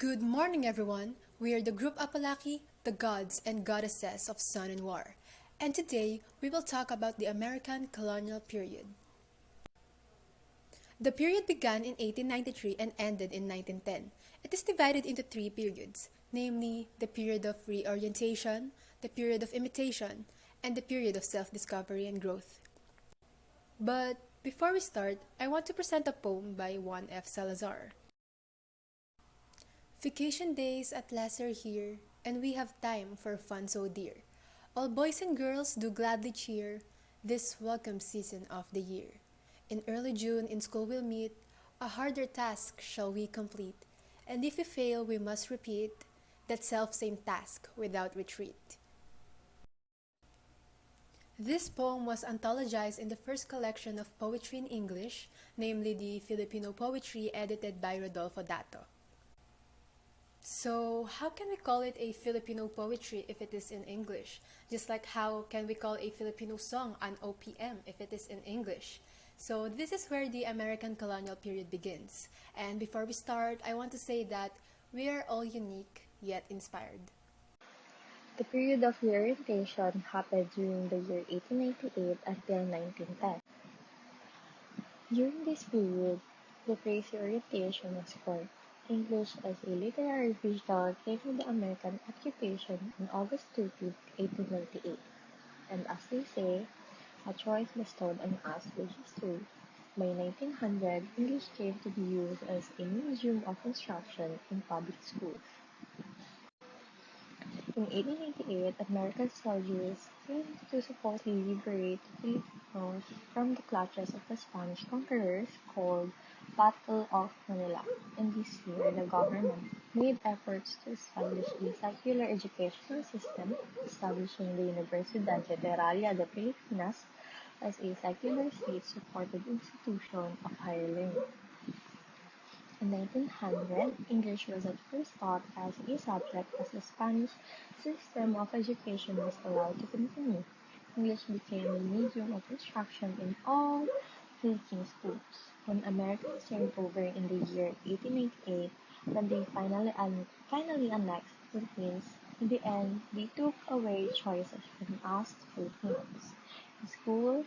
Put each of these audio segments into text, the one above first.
Good morning, everyone. We are the group Apolaki, the gods and goddesses of sun and war. And today, we will talk about the American colonial period. The period began in 1893 and ended in 1910. It is divided into three periods, namely the period of reorientation, the period of imitation, and the period of self-discovery and growth. But before we start, I want to present a poem by Juan F. Salazar. Vacation days at last are here, and we have time for fun so dear. All boys and girls do gladly cheer this welcome season of the year. In early June in school we'll meet, a harder task shall we complete, and if we fail we must repeat that self-same task without retreat. This poem was anthologized in the first collection of poetry in English, namely the Filipino Poetry edited by Rodolfo Dato. So, how can we call it a Filipino poetry if it is in English? Just like how can we call a Filipino song an OPM if it is in English? So, this is where the American colonial period begins. And before we start, I want to say that we are all unique yet inspired. The period of reorientation happened during the year 1898 until 1910. During this period, the phrase reorientation was coined. English as a literary visual came the American occupation on August 13, 1898, and as they say, a choice bestowed on us with history. By 1900, English came to be used as a medium of instruction in public schools. In 1898, American soldiers came to supposedly liberate the Filipinos from the clutches of the Spanish conquerors called Battle of Manila. In this year, the government made efforts to establish a secular educational system, establishing the Universidad Literaria de Filipinas as a secular state-supported institution of higher learning. In 1900, English was at first taught as a subject as the Spanish system of education was allowed to continue. English became a medium of instruction in all Philippine schools. When Americans came over in the year 1888, when they finally annexed the Philippines, in the end, they took away choices from us Filipinos. In school,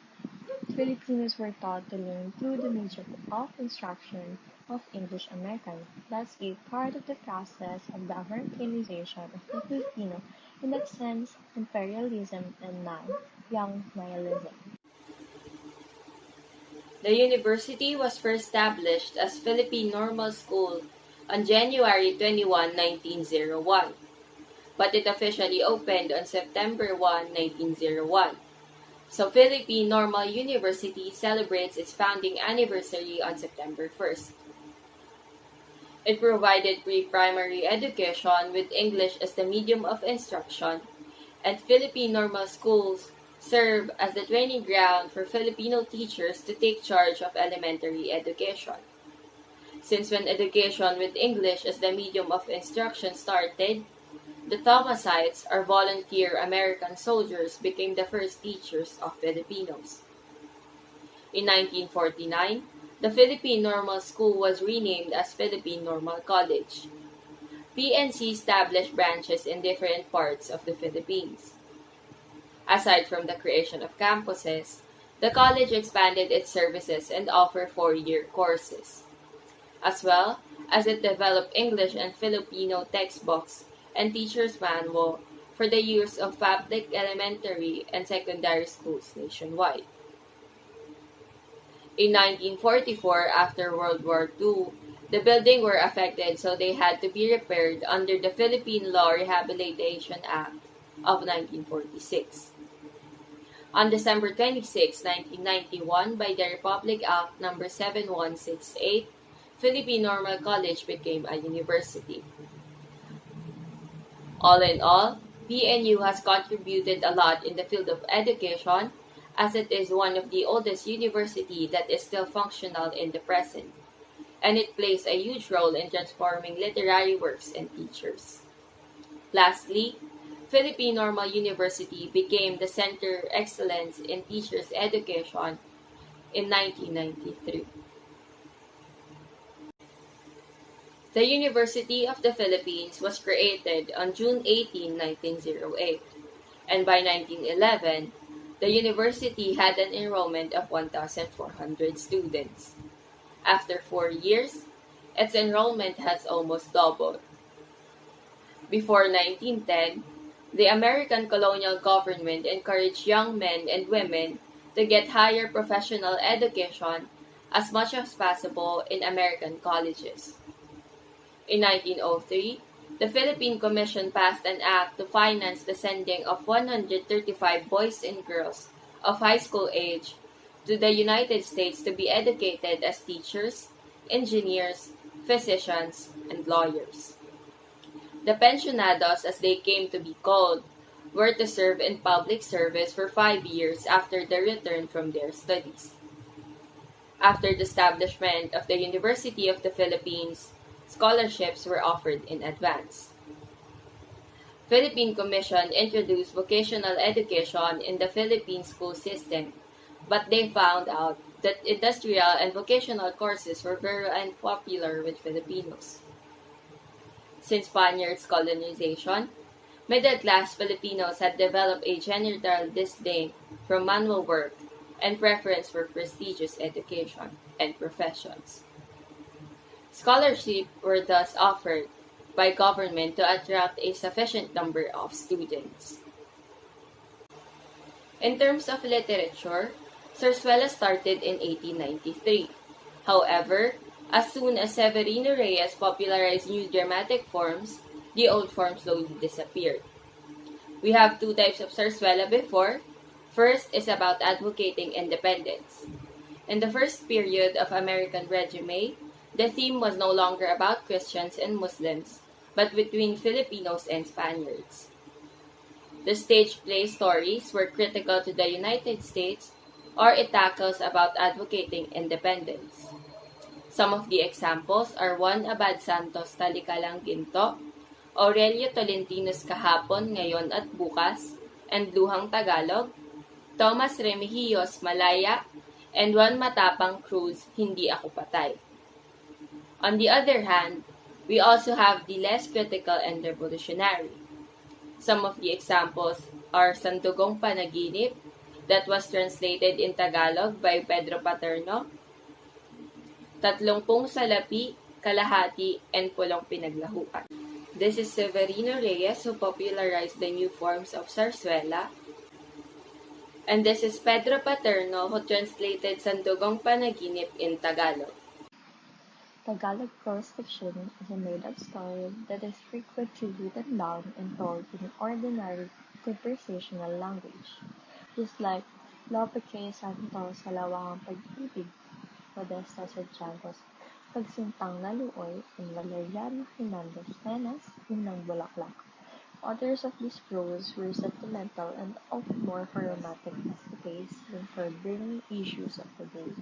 Filipinos were taught to learn through the medium of instruction of English American. That's a part of the process of the Americanization of the Filipino, in that sense, imperialism and now, young nihilism. The university was first established as Philippine Normal School on January 21, 1901, but it officially opened on September 1, 1901. So Philippine Normal University celebrates its founding anniversary on September 1st. It provided pre-primary education with English as the medium of instruction, and Philippine Normal Schools serve as the training ground for Filipino teachers to take charge of elementary education. Since when education with English as the medium of instruction started, the Thomasites, or volunteer American soldiers, became the first teachers of Filipinos. In 1949, the Philippine Normal School was renamed as Philippine Normal College. PNC established branches in different parts of the Philippines. Aside from the creation of campuses, the college expanded its services and offered 4-year courses, as well as it developed English and Filipino textbooks and teacher's manual for the use of public elementary and secondary schools nationwide. In 1944, after World War II, the buildings were affected, so they had to be repaired under the Philippine Law Rehabilitation Act of 1946. On December 26, 1991, by the Republic Act No. 7168, Philippine Normal College became a university. All in all, PNU has contributed a lot in the field of education, as it is one of the oldest universities that is still functional in the present, and it plays a huge role in transforming literary works and teachers. Lastly, Philippine Normal University became the Center Excellence in Teachers Education in 1993. The University of the Philippines was created on June 18, 1908, and by 1911, the university had an enrollment of 1,400 students. After 4 years, its enrollment has almost doubled. Before 1910, the American colonial government encouraged young men and women to get higher professional education as much as possible in American colleges. In 1903, the Philippine Commission passed an act to finance the sending of 135 boys and girls of high school age to the United States to be educated as teachers, engineers, physicians, and lawyers. The pensionados, as they came to be called, were to serve in public service for 5 years after their return from their studies. After the establishment of the University of the Philippines, scholarships were offered in advance. Philippine Commission introduced vocational education in the Philippine school system, but they found out that industrial and vocational courses were very unpopular with Filipinos. Since Spaniards' colonization, middle-class Filipinos had developed a general disdain for manual work and preference for prestigious education and professions. Scholarships were thus offered by government to attract a sufficient number of students. In terms of literature, Zarzuela started in 1893. However, as soon as Severino Reyes popularized new dramatic forms, the old forms slowly disappeared. We have two types of zarzuela before. First is about advocating independence. In the first period of American regime, the theme was no longer about Christians and Muslims, but between Filipinos and Spaniards. The stage play stories were critical to the United States, or it tackles about advocating independence. Some of the examples are Juan Abad Santos Talikalang Ginto, Aurelio Tolentino's Kahapon, Ngayon at Bukas, and Luhang Tagalog, Thomas Remigio's Malaya, and Juan Matapang Cruz, Hindi Ako Patay. On the other hand, we also have the less critical and revolutionary. Some of the examples are Sandugong Panaginip, that was translated in Tagalog by Pedro Paterno, Tatlongpung Salapi, Kalahati, and Pulong Pinaglahuan. This is Severino Reyes who popularized the new forms of zarzuela. And this is Pedro Paterno who translated Sandugong Panaginip in Tagalog. Tagalog prose fiction is a made-up story that is frequently written down and told in ordinary conversational language, just like Lope K. Santos sa Lawakang Pag-ibig, Modesta Santiago's Pagsintang Naluoy, and Valeriano Hernandez Tenas, Unang Bulaklak. Authors of this prose were sentimental and often more for romantic escapades than for burning issues of the day.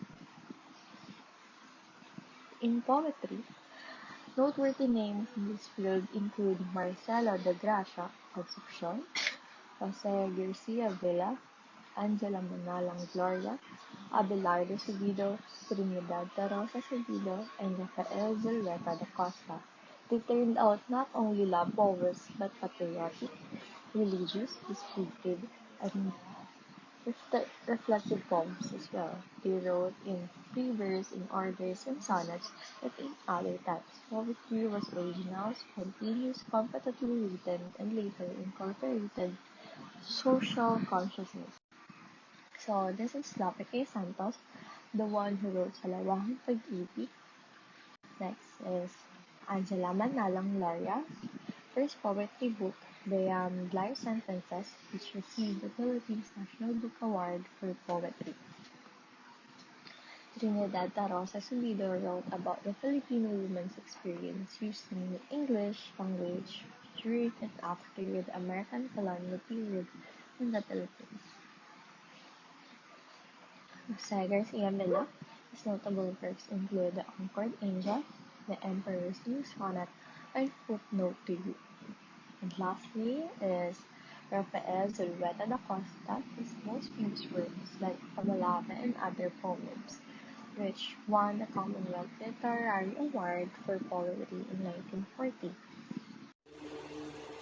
In poetry, noteworthy names in this field include Marcelo de Gracia Concepcion, Jose Garcia Villa, Angela Manalang Gloria, Abelardo Subido, Trinidad da Rosa Subido, and Rafael Zulueta da Costa. They turned out not only love poems but patriotic, religious, descriptive, and reflective poems as well. They wrote in free verse, in orders, and sonnets, but in other types. Poetry was original, spontaneous, competently written, and later incorporated social consciousness. So this is Lope K. Santos, the one who wrote Salawahang Pag-ibig. Next is Angela Manalang Gloria, first poetry book, Beyond Life Sentences, which received the Philippines National Book Award for Poetry. Trinidad da Rosa Subido wrote about the Filipino woman's experience using English language during and after the American colonial period in the Philippines. Jose Garcia Villa, his notable works include The Concord Angel, The Emperor's New Sonnet, and Footnote to You. And lastly is Rafael Zulueta da Costa, his most famous works like Fabalata and other poems. which won the Commonwealth Literary Award for Poetry in 1940.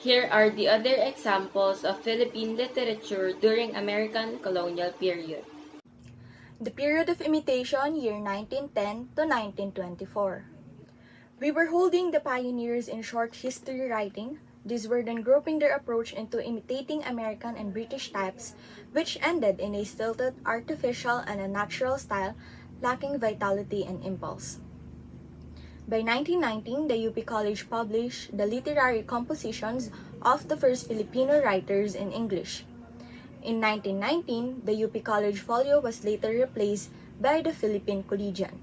Here are the other examples of Philippine literature during American colonial period. The period of imitation, year 1910 to 1924. We were holding the pioneers in short history writing. These were then grouping their approach into imitating American and British types, which ended in a stilted, artificial, and unnatural style, lacking vitality and impulse. By 1919, the UP College published the literary compositions of the first Filipino writers in English. In 1919, the UP College folio was later replaced by the Philippine Collegian.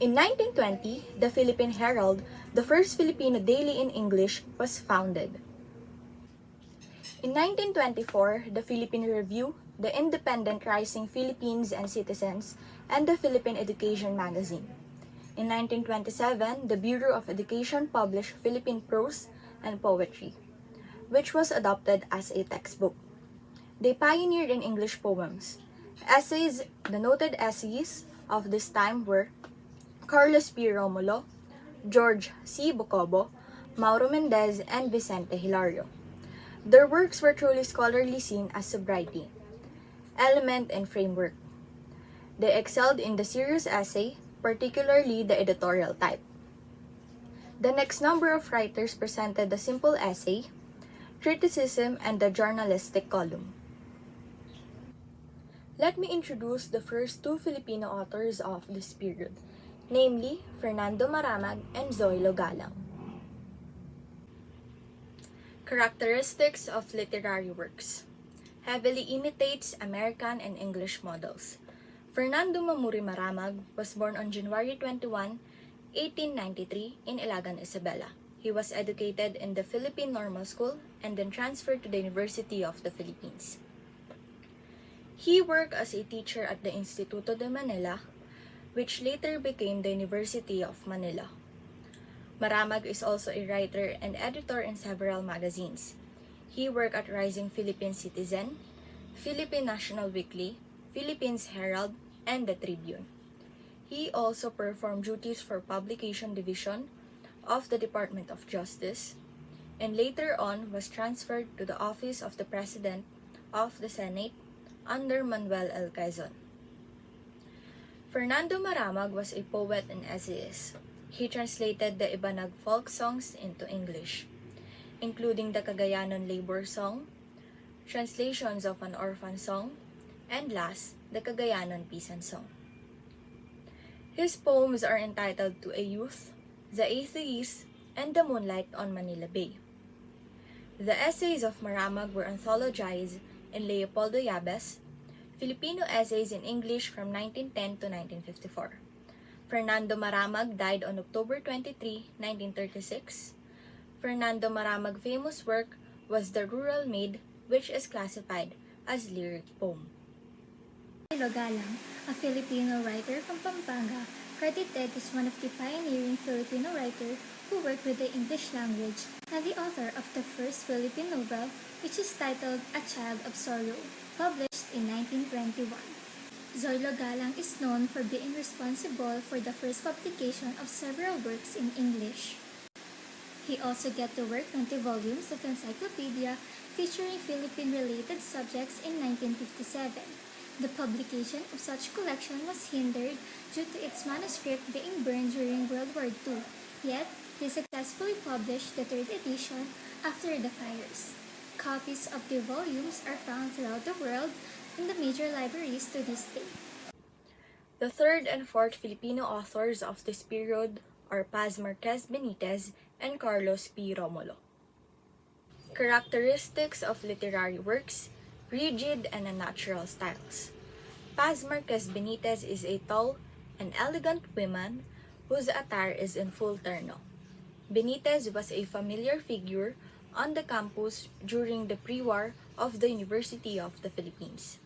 In 1920, the Philippine Herald, the first Filipino daily in English, was founded. In 1924, the Philippine Review, the Independent Rising Philippines and Citizens, and the Philippine Education Magazine. In 1927, the Bureau of Education published Philippine Prose and Poetry, which was adopted as a textbook. They pioneered in English poems. Essays, the noted essayists of this time were Carlos P. Romulo, George C. Bocobo, Mauro Mendez, and Vicente Hilario. Their works were truly scholarly seen as sobriety, element, and framework. They excelled in the serious essay, particularly the editorial type. The next number of writers presented the simple essay, criticism, and the journalistic column. Let me introduce the first two Filipino authors of this period, namely Fernando Maramag and Zoilo Galang. Characteristics of literary works. Heavily imitates American and English models. Fernando Mamuri Maramag was born on January 21, 1893 in Ilagan, Isabela. He was educated in the Philippine Normal School and then transferred to the University of the Philippines. He worked as a teacher at the Instituto de Manila, which later became the University of Manila. Maramag is also a writer and editor in several magazines. He worked at Rising Philippine Citizen, Philippine National Weekly, Philippines Herald, and the Tribune. He also performed duties for Publication Division of the Department of Justice, and later on was transferred to the office of the President of the Senate under Manuel L. Quezon. Fernando Maramag was a poet and essayist. He translated the Ibanag folk songs into English, including the Cagayanon Labor Song, translations of an orphan song, and last, the Cagayanon Pisan Song. His poems are entitled To a Youth, The Atheist, and The Moonlight on Manila Bay. The essays of Maramag were anthologized in Leopoldo Yabes, Filipino Essays in English from 1910 to 1954. Fernando Maramag died on October 23, 1936. Fernando Maramag's famous work was The Rural Maid, which is classified as lyric poem. Galang, a Filipino writer from Pampanga, credited as one of the pioneering Filipino writers who worked with the English language and the author of the first Philippine novel, which is titled A Child of Sorrow, published in 1921. Zoilo Galang is known for being responsible for the first publication of several works in English. He also got to work 20 volumes of encyclopedia featuring Philippine-related subjects in 1957. The publication of such collection was hindered due to its manuscript being burned during World War II, yet he successfully published the third edition after the fires. Copies of the volumes are found throughout the world in the major libraries to this day. The third and fourth Filipino authors of this period are Paz Marquez Benitez and Carlos P. Romulo. Characteristics of literary works, rigid and unnatural styles. Paz Marquez Benitez is a tall and elegant woman whose attire is in full terno. Benitez was a familiar figure on the campus during the pre-war of the University of the Philippines,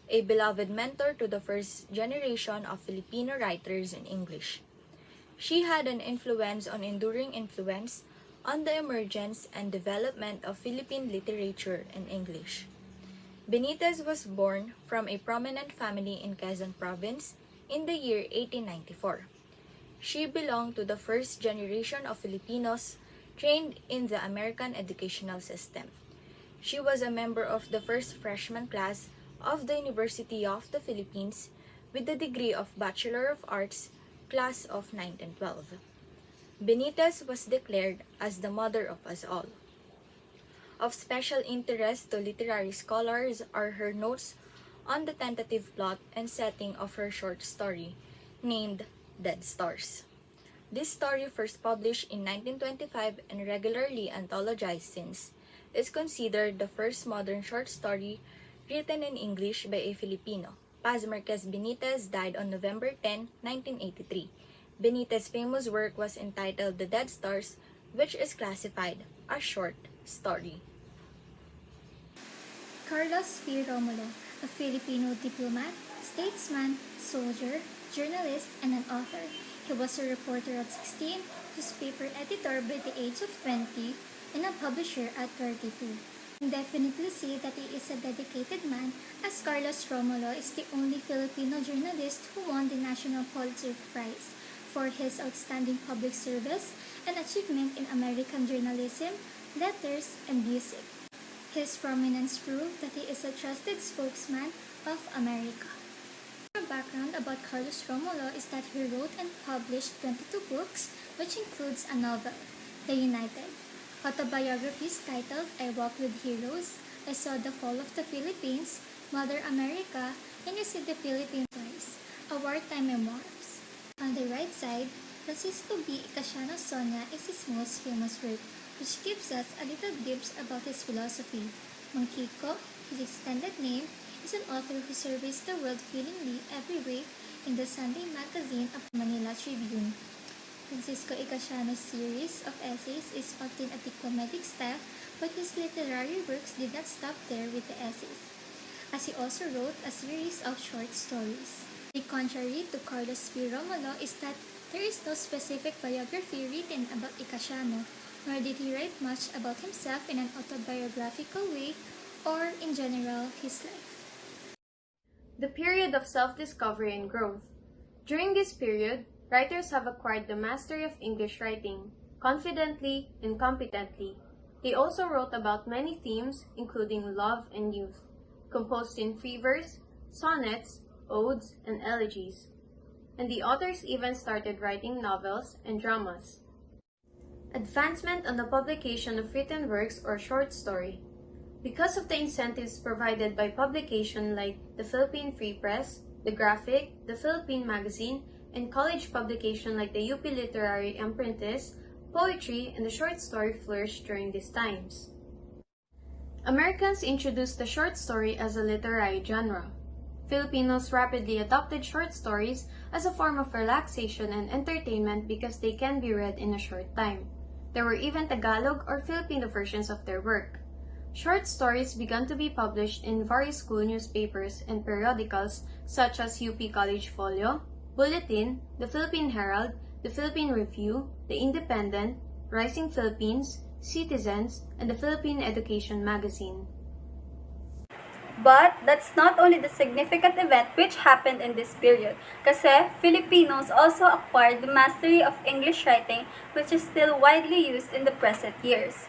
a beloved mentor to the first generation of Filipino writers in English. She had an enduring influence on the emergence and development of Philippine literature in English. Benitez was born from a prominent family in Quezon Province in the year 1894. She belonged to the first generation of Filipinos trained in the American educational system. She was a member of the first freshman class of the University of the Philippines with the degree of Bachelor of Arts, class of 1912. Benitez was declared as the mother of us all. Of special interest to literary scholars are her notes on the tentative plot and setting of her short story, named Dead Stars. This story, first published in 1925 and regularly anthologized since, is considered the first modern short story written in English by a Filipino. Paz Marquez Benitez died on November 10, 1983. Benitez's famous work was entitled The Dead Stars, which is classified as short story. Carlos P. Romulo, a Filipino diplomat, statesman, soldier, journalist, and an author. He was a reporter at 16, newspaper editor by the age of 20, and a publisher at 32. You can definitely see that he is a dedicated man, as Carlos Romulo is the only Filipino journalist who won the National Pulitzer Prize for his outstanding public service and achievement in American journalism, letters, and music. His prominence proved that he is a trusted spokesman of America. Our background about Carlos Romulo is that he wrote and published 22 books, which includes a novel, The United, autobiographies titled I Walk with Heroes, I Saw the Fall of the Philippines, Mother America, and You See the Philippines Twice, a wartime memoirs. On the right side, Francisco B. Icasiano Sonia is his most famous work, which gives us a little glimpse about his philosophy. Mangkiko, his extended name, is an author who surveys the world feelingly every week in the Sunday magazine of the Manila Tribune. Francisco Icasiano's series of essays is often a diplomatic style, but his literary works did not stop there with the essays, as he also wrote a series of short stories. The contrary to Carlos P. Romulo is that there is no specific biography written about Icasiano, nor did he write much about himself in an autobiographical way or, in general, his life. The period of self-discovery and growth. During this period, writers have acquired the mastery of English writing, confidently and competently. They also wrote about many themes, including love and youth, composed in free verse, sonnets, odes, and elegies. And the authors even started writing novels and dramas. Advancement on the publication of written works or short story. Because of the incentives provided by publication like the Philippine Free Press, the Graphic, the Philippine Magazine, and college publication like the UP Literary Apprentice, poetry and the short story flourished during these times. Americans introduced the short story as a literary genre. Filipinos rapidly adopted short stories as a form of relaxation and entertainment because they can be read in a short time. There were even Tagalog or Filipino versions of their work. Short stories began to be published in various school newspapers and periodicals such as UP College Folio, Bulletin, the Philippine Herald, the Philippine Review, the Independent, Rising Philippines, Citizens, and the Philippine Education Magazine. But that's not only the significant event which happened in this period, kasi Filipinos also acquired the mastery of English writing, which is still widely used in the present years.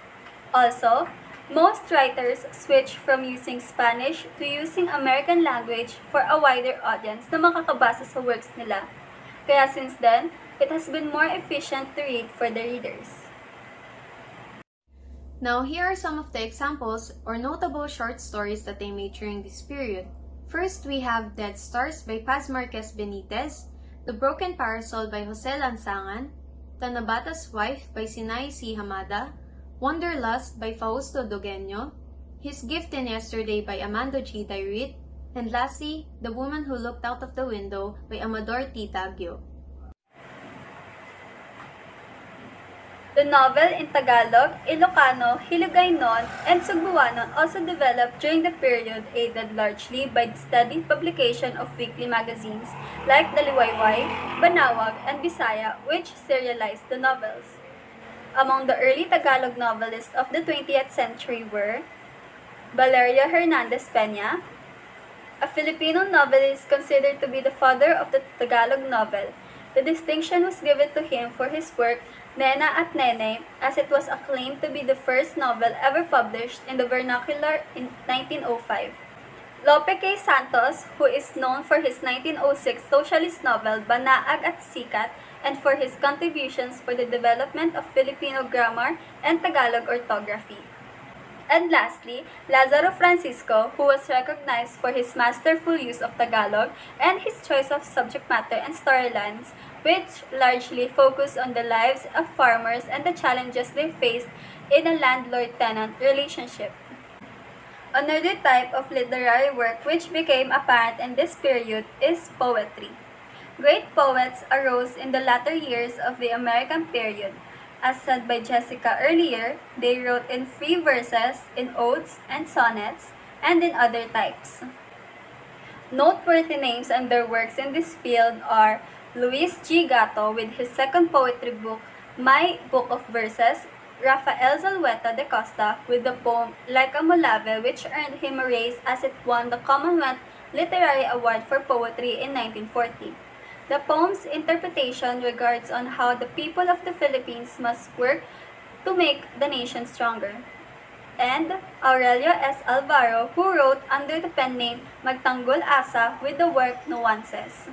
Also, most writers switched from using Spanish to using American language for a wider audience na makakabasa sa works nila. Kaya since then, it has been more efficient to read for the readers. Now, here are some of the examples or notable short stories that they made during this period. First, we have Dead Stars by Paz Marquez Benitez, The Broken Parasol by Jose Lansangan, Tanabata's Wife by Sinai C. Hamada, Wanderlust by Fausto Dogueño, His Gift in Yesterday by Amando G. Dairit, and lastly, The Woman Who Looked Out of the Window by Amador T. Taguio. The novel in Tagalog, Ilocano, Hiligaynon, and Sugbuanon also developed during the period, aided largely by the steady publication of weekly magazines like the Liwayway, Banawag, and Bisaya, which serialized the novels. Among the early Tagalog novelists of the 20th century were Valeria Hernandez Peña, a Filipino novelist considered to be the father of the Tagalog novel. The distinction was given to him for his work Nena at Nene, as it was acclaimed to be the first novel ever published in the vernacular in 1905. Lope K. Santos, who is known for his 1906 socialist novel Banaag at Sikat and for his contributions for the development of Filipino grammar and Tagalog orthography. And lastly, Lazaro Francisco, who was recognized for his masterful use of Tagalog and his choice of subject matter and storylines, which largely focus on the lives of farmers and the challenges they faced in a landlord-tenant relationship. Another type of literary work which became apparent in this period is poetry. Great poets arose in the latter years of the American period. As said by Jessica earlier, they wrote in free verses, in odes and sonnets, and in other types. Noteworthy names and their works in this field are Luis G. Gatto with his second poetry book, My Book of Verses, Rafael Zalweta de Costa with the poem Like a Molave, which earned him a raise as it won the Commonwealth Literary Award for Poetry in 1940. The poem's interpretation regards on how the people of the Philippines must work to make the nation stronger. And Aurelio S. Alvaro, who wrote under the pen name Magtanggol Asa with the work Nuances.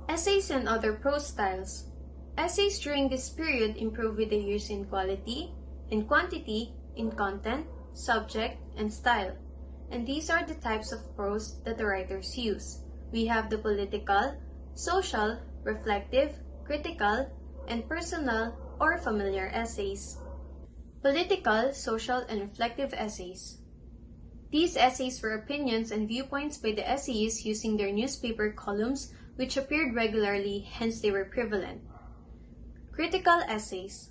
Essays and other prose styles. Essays during this period improve with the years in quality, in quantity, in content, subject, and style. And these are the types of prose that the writers use. We have the political, social, reflective, critical, and personal or familiar essays. Political, social, and reflective essays. These essays were opinions and viewpoints by the essayists using their newspaper columns, which appeared regularly, hence they were prevalent. Critical essays.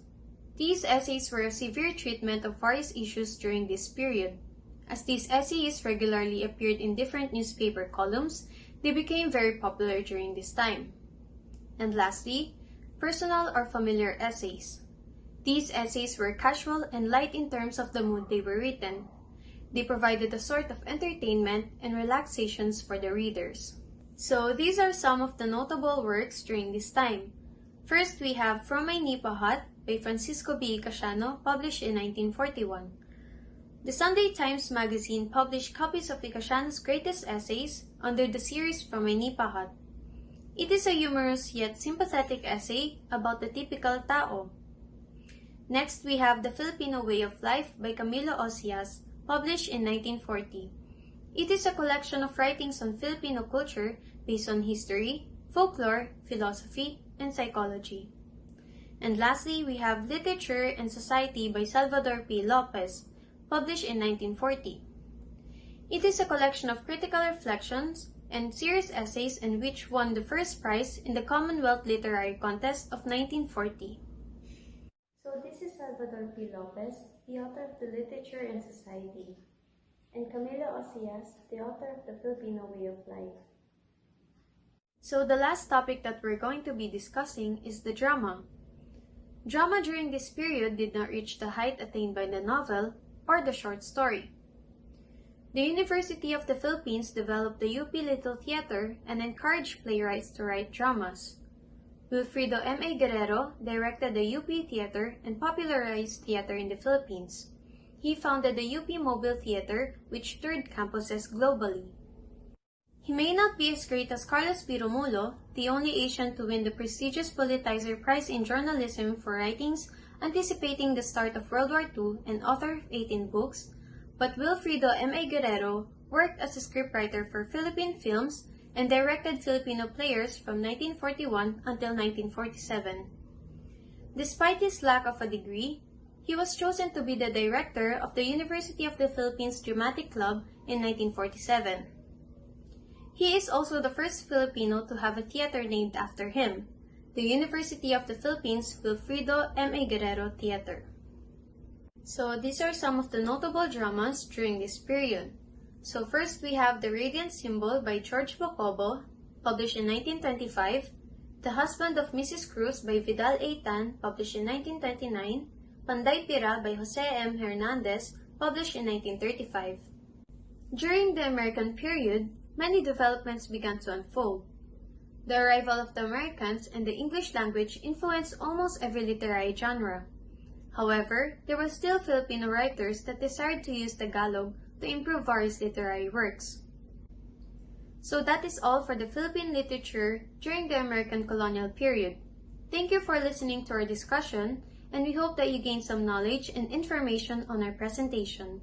These essays were a severe treatment of various issues during this period. As these essays regularly appeared in different newspaper columns, they became very popular during this time. And lastly, personal or familiar essays. These essays were casual and light in terms of the mood they were written. They provided a sort of entertainment and relaxations for the readers. So these are some of the notable works during this time. First, we have From My Nipa Hut by Francisco B. Icasiano, published in 1941. The Sunday Times magazine published copies of Icasiano's greatest essays under the series From My Nipa Hut. It is a humorous yet sympathetic essay about the typical tao. Next, we have The Filipino Way of Life by Camilo Osias, published in 1940. It is a collection of writings on Filipino culture based on history, folklore, philosophy, and psychology. And lastly, we have Literature and Society by Salvador P. Lopez, published in 1940. It is a collection of critical reflections and serious essays and which won the first prize in the Commonwealth Literary Contest of 1940. So this is Salvador P. Lopez, the author of the Literature and Society, and Camilo Osias, the author of the Filipino Way of Life. So the last topic that we're going to be discussing is the drama. Drama during this period did not reach the height attained by the novel or the short story. The University of the Philippines developed the UP Little Theater and encouraged playwrights to write dramas. Wilfredo M.A. Guerrero directed the UP Theater and popularized theater in the Philippines. He founded the UP Mobile Theater, which toured campuses globally. He may not be as great as Carlos P. Romulo, the only Asian to win the prestigious Pulitzer Prize in Journalism for writings anticipating the start of World War II and author of 18 books, but Wilfredo M.A. Guerrero worked as a scriptwriter for Philippine films and directed Filipino players from 1941 until 1947. Despite his lack of a degree, he was chosen to be the director of the University of the Philippines Dramatic Club in 1947. He is also the first Filipino to have a theater named after him, the University of the Philippines Wilfredo M.A. Guerrero Theater. So these are some of the notable dramas during this period. So first we have The Radiant Symbol by George Bocobo, published in 1925, The Husband of Mrs. Cruz by Vidal A. Tan, published in 1929, Panday Pira by Jose M. Hernandez, published in 1935. During the American period, many developments began to unfold. The arrival of the Americans and the English language influenced almost every literary genre. However, there were still Filipino writers that desired to use Tagalog to improve various literary works. So that is all for the Philippine literature during the American colonial period. Thank you for listening to our discussion, and we hope that you gained some knowledge and information on our presentation.